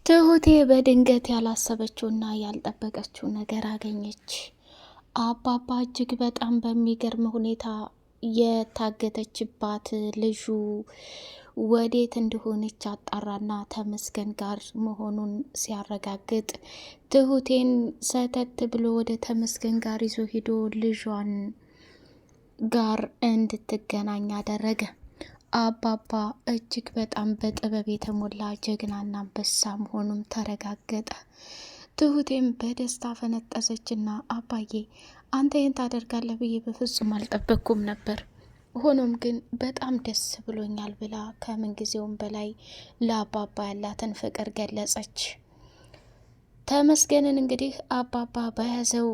ትሁቴ በድንገት ያላሰበችውና ያልጠበቀችው ነገር አገኘች። አባባ እጅግ በጣም በሚገርም ሁኔታ የታገተችባት ልጁ ወዴት እንደሆነች አጣራና ተመስገን ጋር መሆኑን ሲያረጋግጥ ትሁቴን ሰተት ብሎ ወደ ተመስገን ጋር ይዞ ሄዶ ልጇን ጋር እንድትገናኝ አደረገ። አባባ እጅግ በጣም በጥበብ የተሞላ ጀግናና አንበሳ መሆኑም ተረጋገጠ። ትሁቴም በደስታ ፈነጠሰችና አባዬ አንተ ይህን ታደርጋለህ ብዬ በፍጹም አልጠበቅኩም ነበር፣ ሆኖም ግን በጣም ደስ ብሎኛል ብላ ከምንጊዜውም በላይ ለአባባ ያላትን ፍቅር ገለጸች። ተመስገንን እንግዲህ አባባ በያዘው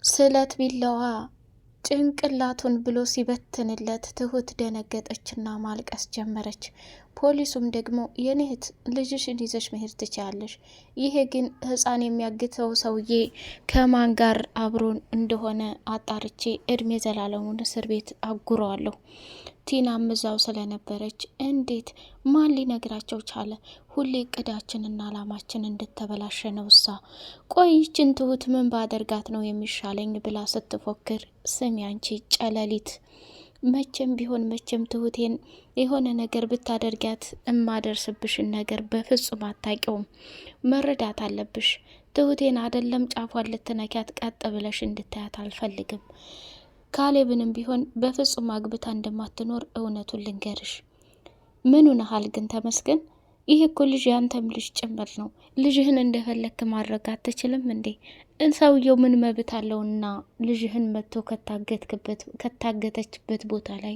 ስለት ቢላዋ ጭንቅላቱን ብሎ ሲበትንለት ትሁት ደነገጠችና ማልቀስ ጀመረች። ፖሊሱም ደግሞ የኔ እህት ልጅሽን ይዘሽ መሄድ ትችያለሽ፣ ይሄ ግን ህፃን የሚያግተው ሰውዬ ከማን ጋር አብሮን እንደሆነ አጣርቼ እድሜ ዘላለሙን እስር ቤት አጉረዋለሁ። ቲናም እዛው ስለነበረች እንዴት ማን ሊነግራቸው ቻለ? ሁሌ እቅዳችንና አላማችን እንድተበላሸ ነው። እሳ ቆይችን ትሁት ምን ባደርጋት ነው የሚሻለኝ ብላ ስትፎክር፣ ስሚ አንቺ ጨለሊት፣ መቼም ቢሆን መቼም ትሁቴን የሆነ ነገር ብታደርጋት እማደርስብሽን ነገር በፍጹም አታቂውም። መረዳት አለብሽ። ትሁቴን አደለም ጫፏን ልትነኪያት ቀጥ ብለሽ እንድታያት አልፈልግም። ካሌብንም ቢሆን በፍጹም አግብታ እንደማትኖር እውነቱን ልንገርሽ። ምኑ ነሃል ግን ተመስገን? ይህ እኮ ልጅ ያንተም ልጅ ጭምር ነው። ልጅህን እንደፈለክ ማድረግ አትችልም እንዴ? ሰውየው ምን መብት አለውና ልጅህን መጥቶ ከታገተችበት ቦታ ላይ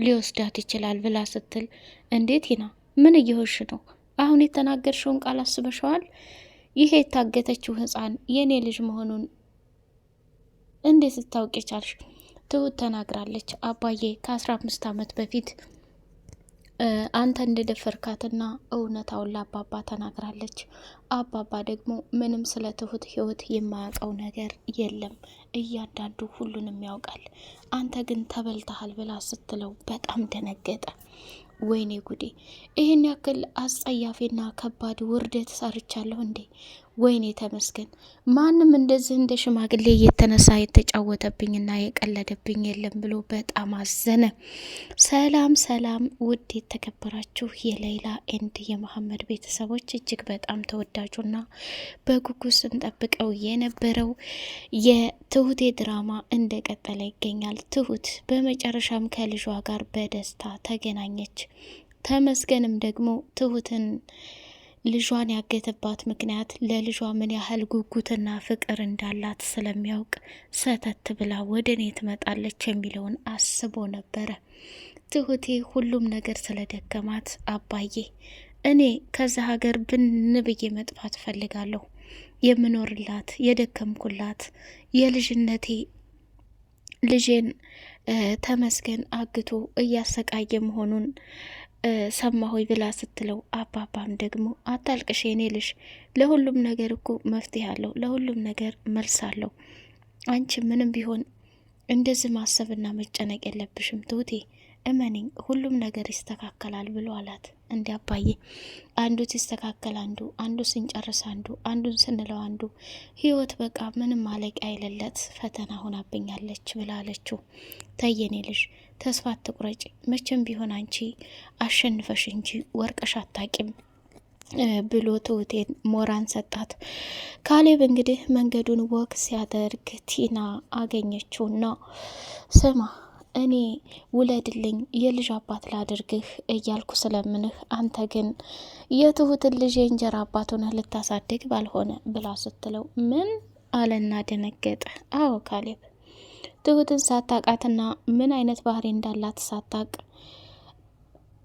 ሊወስዳት ይችላል ብላ ስትል፣ እንዴት ይና ምን እየሆሽ ነው? አሁን የተናገርሽውን ቃል አስበሽዋል? ይሄ የታገተችው ህፃን የኔ ልጅ መሆኑን እንዴት ልታውቂ ቻልሽ? ትሁት ተናግራለች። አባዬ ከ15 ዓመት በፊት አንተ እንደደፈርካትና እውነታውን ለአባባ ተናግራለች። አባባ ደግሞ ምንም ስለ ትሁት ህይወት የማያውቀው ነገር የለም፣ እያንዳንዱ ሁሉንም ያውቃል። አንተ ግን ተበልተሃል ብላ ስትለው በጣም ደነገጠ። ወይኔ ጉዴ! ይህን ያክል አስጸያፊና ከባድ ውርደት ሰርቻለሁ እንዴ? ወይኔ ተመስገን! ማንም እንደዚህ እንደ ሽማግሌ እየተነሳ የተጫወተብኝና የቀለደብኝ የለም ብሎ በጣም አዘነ። ሰላም ሰላም! ውድ የተከበራችሁ የሌይላ ኤንድ የመሐመድ ቤተሰቦች እጅግ በጣም ተወዳጁና በጉጉት ስንጠብቀው የነበረው የትሁቴ ድራማ እንደቀጠለ ይገኛል። ትሁት በመጨረሻም ከልጇ ጋር በደስታ ተገናኘች። ተመስገንም ደግሞ ትሁትን ልጇን ያገተባት ምክንያት ለልጇ ምን ያህል ጉጉትና ፍቅር እንዳላት ስለሚያውቅ ሰተት ብላ ወደ እኔ ትመጣለች የሚለውን አስቦ ነበረ። ትሁቴ ሁሉም ነገር ስለደከማት አባዬ እኔ ከዛ ሀገር ብዬ መጥፋት ፈልጋለሁ። የምኖርላት የደከምኩላት የልጅነቴ ልጄን ተመስገን አግቶ እያሰቃየ መሆኑን ሰማሆይ ብላ ስትለው፣ አባባም ደግሞ አታልቅሽ የኔ ልጅ፣ ለሁሉም ነገር እኮ መፍትሄ አለው፣ ለሁሉም ነገር መልስ አለው። አንቺ ምንም ቢሆን እንደዚህ ማሰብና መጨነቅ የለብሽም ትሁቴ፣ እመኒኝ ሁሉም ነገር ይስተካከላል ብሎ አላት። እንዲ አባዬ አንዱ ሲስተካከል አንዱ ስንጨርስ አንዱን ስንለው አንዱ ህይወት በቃ ምንም ማለቂያ የሌለት ፈተና ሆናብኛለች ብላለችው። ተየኔ ልጅ ተስፋ አትቁረጭ፣ መቼም ቢሆን አንቺ አሸንፈሽ እንጂ ወርቀሽ አታቂም ብሎ ትሁቴን ሞራን ሰጣት። ካሌብ እንግዲህ መንገዱን ወክ ሲያደርግ ቲና አገኘችውና ስማ እኔ ውለድልኝ የልጅ አባት ላድርግህ እያልኩ ስለምንህ አንተ ግን የትሁትን ልጅ የእንጀራ አባት ሆነህ ልታሳድግ ባልሆነ ብላ ስትለው ምን አለና ደነገጠ። አዎ ካሌብ ትሁትን ሳታቃትና ምን አይነት ባህሪ እንዳላት ሳታቅ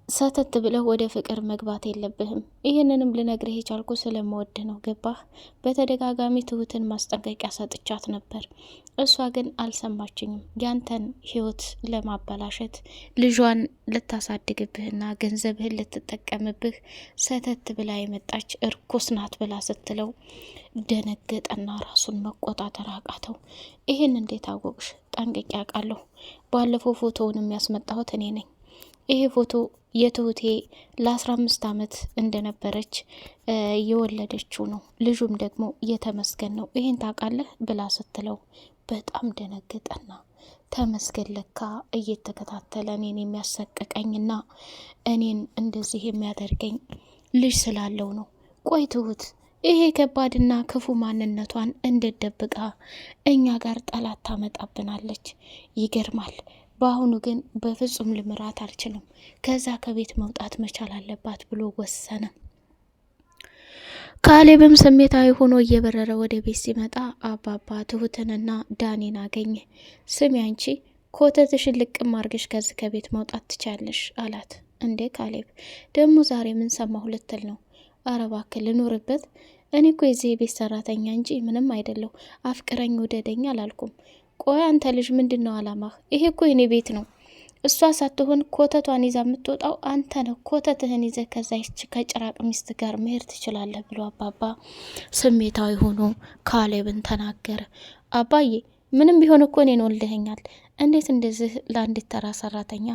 ሰተት ብለህ ወደ ፍቅር መግባት የለብህም። ይህንንም ልነግርህ የቻልኩ ስለምወድ ነው፣ ገባህ? በተደጋጋሚ ትሁትን ማስጠንቀቂያ ሰጥቻት ነበር፣ እሷ ግን አልሰማችኝም። ያንተን ህይወት ለማበላሸት ልጇን ልታሳድግብህና ገንዘብህን ልትጠቀምብህ ሰተት ብላ የመጣች እርኩስ ናት ብላ ስትለው ደነገጠና ራሱን መቆጣጠር አቃተው። ይህን እንዴት አወቅሽ? ጠንቅቄ አውቃለሁ። ባለፈው ፎቶውን የሚያስመጣሁት እኔ ነኝ። ይሄ ፎቶ የትሁቴ ለ15 ዓመት እንደነበረች የወለደችው ነው። ልጁም ደግሞ የተመስገን ነው። ይሄን ታውቃለህ ብላ ስትለው በጣም ደነገጠና ተመስገን ለካ እየተከታተለ እኔን የሚያሰቅቀኝና እኔን እንደዚህ የሚያደርገኝ ልጅ ስላለው ነው። ቆይ ትሁት ይሄ ከባድና ክፉ ማንነቷን እንዴት ደብቃ እኛ ጋር ጠላት ታመጣብናለች? ይገርማል። በአሁኑ ግን በፍጹም ልምራት አልችልም፣ ከዛ ከቤት መውጣት መቻል አለባት ብሎ ወሰነ። ካሌብም ስሜታዊ ሆኖ እየበረረ ወደ ቤት ሲመጣ አባባ ትሁትንና ዳኒን አገኘ። ስሚ አንቺ ኮተትሽን ልቅም አርገሽ ከዚህ ከቤት መውጣት ትቻለሽ አላት። እንዴ ካሌብ ደግሞ ዛሬ ምን ሰማሁ ልትል ነው? አረ እባክህ ልኖርበት። እኔ እኮ የዚህ የቤት ሰራተኛ እንጂ ምንም አይደለሁ። አፍቅረኝ ውደደኝ አላልኩም። ቆይ አንተ ልጅ ምንድን ነው አላማህ? ይሄ እኮ የኔ ቤት ነው። እሷ ሳትሆን ኮተቷን ይዛ የምትወጣው አንተ ነው። ኮተትህን ይዘህ ከዛች ከጭራቅ ሚስት ጋር መሄድ ትችላለህ ብሎ አባባ ስሜታዊ ሆኖ ካሌብን ተናገረ። አባዬ ምንም ቢሆን እኮ እኔን ወልደኸኛል። እንዴት እንደዚህ ለአንዲት ተራ ሰራተኛ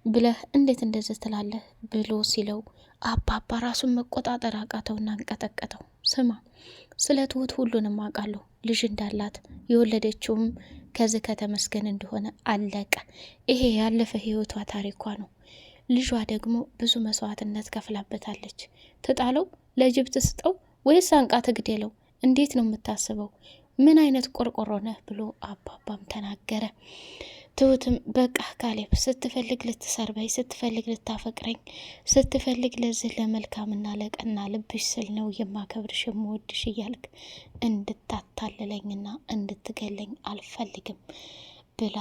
ብለህ እንዴት እንደዚህ ትላለህ ብሎ ሲለው አባባ ራሱን መቆጣጠር አቃተውና አንቀጠቀጠው። ስማ ስለ ትሁት ሁሉንም አውቃለሁ። ልጅ እንዳላት የወለደችውም ከዚህ ከተመስገን እንደሆነ አለቀ። ይሄ ያለፈ ህይወቷ ታሪኳ ነው። ልጇ ደግሞ ብዙ መስዋዕትነት ከፍላበታለች። ትጣለው፣ ለጅብ ትስጠው ወይስ አንቃ ትግደለው? እንዴት ነው የምታስበው? ምን አይነት ቆርቆሮ ነህ ብሎ አባባም ተናገረ። ትሁትም በቃ ካሌብ ስትፈልግ ልትሰርበኝ፣ ስትፈልግ ልታፈቅረኝ፣ ስትፈልግ ለዚህ ለመልካምና ለቀና ልብሽ ስል ነው የማከብርሽ የምወድሽ እያልክ እንድታታልለኝና እንድትገለኝ አልፈልግም ብላ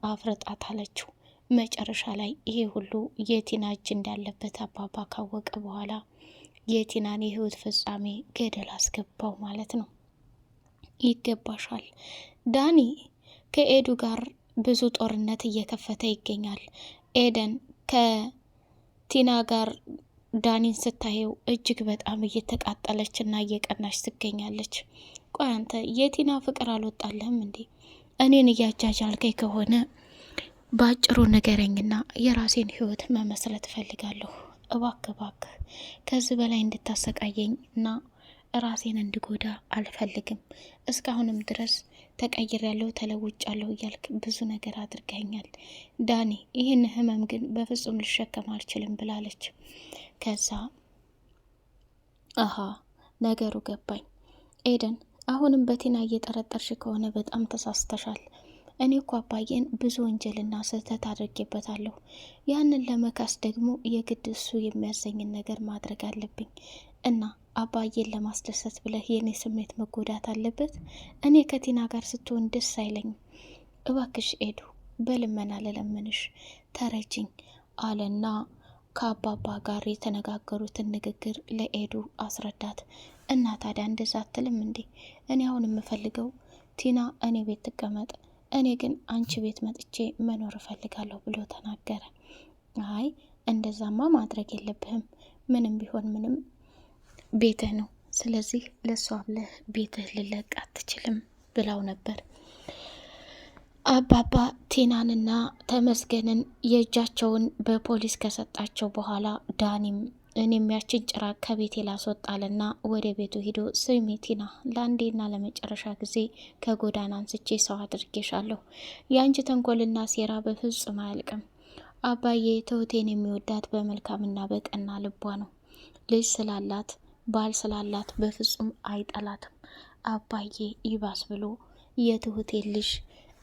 አፍረጣት አለችው። መጨረሻ ላይ ይሄ ሁሉ የቲና እጅ እንዳለበት አባባ ካወቀ በኋላ የቲናን የህይወት ፍጻሜ ገደል አስገባው ማለት ነው። ይገባሻል ዳኒ ከኤዱ ጋር ብዙ ጦርነት እየከፈተ ይገኛል። ኤደን ከቲና ጋር ዳኒን ስታየው እጅግ በጣም እየተቃጠለች እና እየቀናች ትገኛለች። ቆይ አንተ የቲና ፍቅር አልወጣልህም እንዴ? እኔን እያጃጃልከኝ ከሆነ በአጭሩ ንገረኝና የራሴን ህይወት መመስረት እፈልጋለሁ። እባክህ ከዚህ በላይ እንድታሰቃየኝ እና ራሴን እንድጎዳ አልፈልግም። እስካሁንም ድረስ ተቀይሬያለሁ፣ ተለውጫለሁ እያልክ ብዙ ነገር አድርገኛል ዳኒ። ይህን ህመም ግን በፍጹም ልሸከም አልችልም ብላለች። ከዛ ነገሩ ገባኝ። ኤደን አሁንም በቲና እየጠረጠርሽ ከሆነ በጣም ተሳስተሻል። እኔ እኮ አባዬን ብዙ ወንጀልና ስህተት አድርጌበታለሁ። ያንን ለመካስ ደግሞ የግድ እሱ የሚያሰኝን ነገር ማድረግ አለብኝ እና አባዬን ለማስደሰት ብለህ የኔ ስሜት መጎዳት አለበት? እኔ ከቲና ጋር ስትሆን ደስ አይለኝም። እባክሽ ኤዱ በልመና ለለምንሽ ተረጅኝ አለና ከአባባ ጋር የተነጋገሩትን ንግግር ለኤዱ አስረዳት። እና ታዲያ እንደዛ አትልም እንዴ? እኔ አሁን የምፈልገው ቲና እኔ ቤት ትቀመጥ፣ እኔ ግን አንቺ ቤት መጥቼ መኖር እፈልጋለሁ ብሎ ተናገረ። አይ እንደዛማ ማድረግ የለብህም፣ ምንም ቢሆን ምንም ቤትህ ነው። ስለዚህ ለሷ ብለህ ቤትህ ልለቅ አትችልም ብላው ነበር። አባባ ቲናንና ተመስገንን የእጃቸውን በፖሊስ ከሰጣቸው በኋላ ዳኒም እኔም ያችን ጭራቅ ከቤቴ ላስወጣልና ወደ ቤቱ ሂዶ ስሚ ቲና፣ ለአንዴና ለመጨረሻ ጊዜ ከጎዳና አንስቼ ሰው አድርጌሻለሁ። የአንቺ ተንኮልና ሴራ በፍጹም አያልቅም። አባዬ ትሁቴን የሚወዳት በመልካምና በቀና ልቧ ነው። ልጅ ስላላት ባል ስላላት በፍጹም አይጠላትም። አባዬ ይባስ ብሎ የትሁቴን ልጅ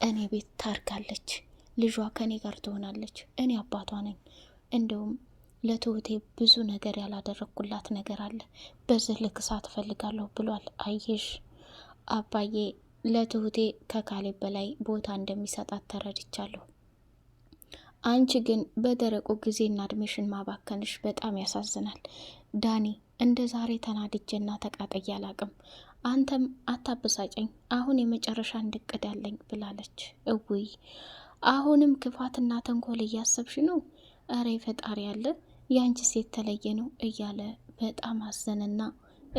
እኔ ቤት ታርጋለች። ልጇ ከኔ ጋር ትሆናለች። እኔ አባቷ ነኝ። እንደውም ለትሁቴ ብዙ ነገር ያላደረኩላት ነገር አለ። በዚህ ልክሳት እፈልጋለሁ ብሏል። አየሽ አባዬ ለትሁቴ ከካሌብ በላይ ቦታ እንደሚሰጣት ተረድቻለሁ። አንቺ ግን በደረቁ ጊዜና እድሜሽን ማባከንሽ በጣም ያሳዝናል ዳኒ። እንደ ዛሬ ተናድጄና ተቃጠዬ አላቅም። አንተም አታበሳጨኝ። አሁን የመጨረሻ እንድቅድ አለኝ ብላለች። እውይ አሁንም ክፋትና ተንኮል እያሰብሽ ነው? እረ ፈጣሪ ያለ የአንቺ ሴት ተለየ ነው እያለ በጣም አዘንና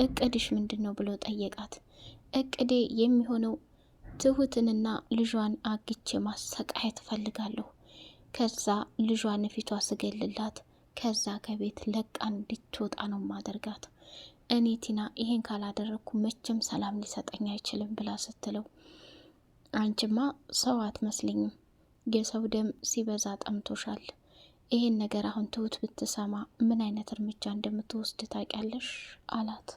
እቅድሽ ምንድን ነው ብሎ ጠየቃት። እቅዴ የሚሆነው ትሁትንና ልጇን አግቼ ማሰቃየት ፈልጋለሁ። ከዛ ልጇን ፊቷ ስገልላት ከዛ ከቤት ለቃ እንድትወጣ ነው ማደርጋት። እኔ ቲና ይሄን ካላደረግኩ መቼም ሰላም ሊሰጠኝ አይችልም ብላ ስትለው አንቺማ ሰው አትመስልኝም፣ የሰው ደም ሲበዛ ጠምቶሻል። ይሄን ነገር አሁን ትሁት ብትሰማ ምን አይነት እርምጃ እንደምትወስድ ታውቂያለሽ አላት።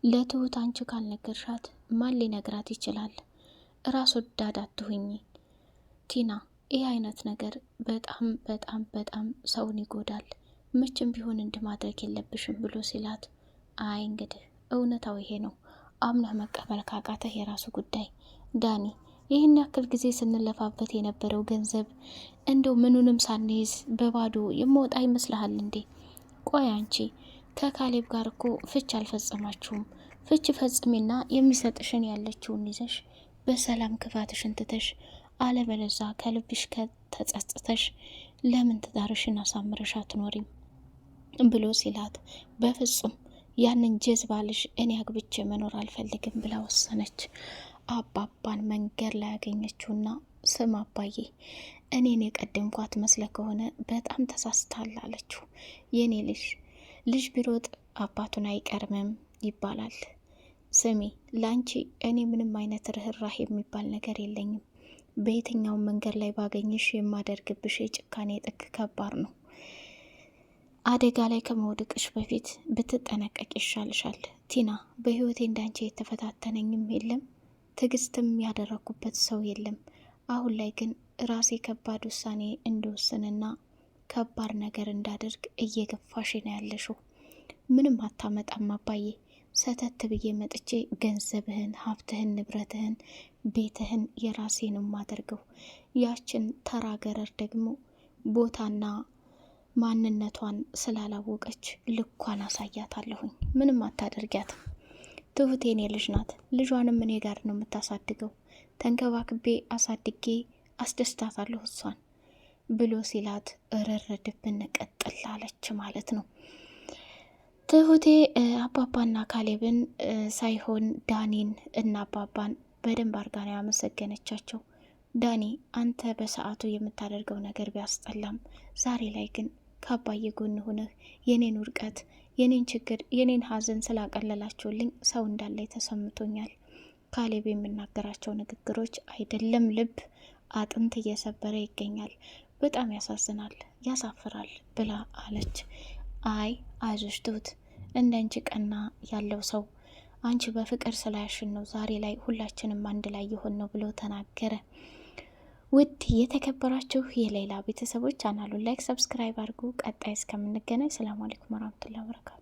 ለትሁት አንቺ ካልነገርሻት ማን ሊነግራት ይችላል? ራስ ወዳድ አትሁኝ ቲና፣ ይህ አይነት ነገር በጣም በጣም በጣም ሰውን ይጎዳል። መቼም ቢሆን እንድ ማድረግ የለብሽም ብሎ ሲላት፣ አይ እንግዲህ እውነታው ይሄ ነው፣ አምነህ መቀበል ካቃተህ የራሱ ጉዳይ። ዳኒ፣ ይህን ያክል ጊዜ ስንለፋበት የነበረው ገንዘብ እንደው ምኑንም ሳንይዝ በባዶ የመወጣ ይመስልሃል እንዴ? ቆይ አንቺ ከካሌብ ጋር እኮ ፍች አልፈጸማችሁም። ፍች ፈጽሜና የሚሰጥሽን ያለችውን ይዘሽ በሰላም ክፋትሽን ትተሽ፣ አለበለዛ ከልብሽ ከተጸጽተሽ ለምን ትዳርሽን አሳምረሽ አትኖሪም ብሎ ሲላት፣ በፍጹም ያንን ጀዝባ ልጅ እኔ አግብቼ መኖር አልፈልግም ብላ ወሰነች። አባባን መንገድ ላይ ያገኘችውና ስም አባዬ፣ እኔን የቀደምኳት መስለ ከሆነ በጣም ተሳስታል አለችው። የኔ ልጅ ቢሮጥ አባቱን አይቀርምም ይባላል። ስሚ ላንቺ እኔ ምንም አይነት ርህራህ የሚባል ነገር የለኝም። በየትኛውም መንገድ ላይ ባገኝሽ የማደርግብሽ የጭካኔ ጥግ ከባድ ነው። አደጋ ላይ ከመውደቅሽ በፊት ብትጠነቀቅ ይሻልሻል። ቲና፣ በህይወቴ እንዳንቺ የተፈታተነኝም የለም ትዕግስትም ያደረኩበት ሰው የለም። አሁን ላይ ግን ራሴ ከባድ ውሳኔ እንድወስንና ከባድ ነገር እንዳደርግ እየገፋሽ ነው ያለሽው። ምንም አታመጣም አባዬ። ሰተት ብዬ መጥቼ ገንዘብህን፣ ሀብትህን፣ ንብረትህን፣ ቤትህን የራሴ ነው ማደርገው። ያችን ተራ ገረድ ደግሞ ቦታና ማንነቷን ስላላወቀች ልኳን አሳያታለሁኝ። ምንም አታደርጊያትም። ትሁት የኔ ልጅ ናት። ልጇንም እኔ ጋር ነው የምታሳድገው። ተንከባክቤ አሳድጌ አስደስታታለሁ እሷን ብሎ ሲላት እረረድብን ቀጥል አለች ማለት ነው። ትሁቴ አባባና ካሌብን ሳይሆን ዳኒን እና አባባን በደንብ አርጋ ነው ያመሰገነቻቸው። ዳኒ፣ አንተ በሰዓቱ የምታደርገው ነገር ቢያስጠላም ዛሬ ላይ ግን ከአባዬ ጎን ሆነህ የኔን ውድቀት፣ የኔን ችግር፣ የኔን ሀዘን ስላቀለላችሁልኝ ሰው እንዳለ ተሰምቶኛል። ካሌብ የሚናገራቸው ንግግሮች አይደለም ልብ አጥንት እየሰበረ ይገኛል። በጣም ያሳዝናል፣ ያሳፍራል ብላ አለች። አይ አይዞሽ ትሁት፣ እንዳንቺ ቀና ያለው ሰው አንቺ በፍቅር ስላያሽን ነው ዛሬ ላይ ሁላችንም አንድ ላይ የሆን ነው ብሎ ተናገረ። ውድ የተከበራችሁ የሌላ ቤተሰቦች ቻናሉን ላይክ፣ ሰብስክራይብ አድርጉ። ቀጣይ እስከምንገናኝ ሰላም አለይኩም ወራህመቱላሂ ወበረካቱ።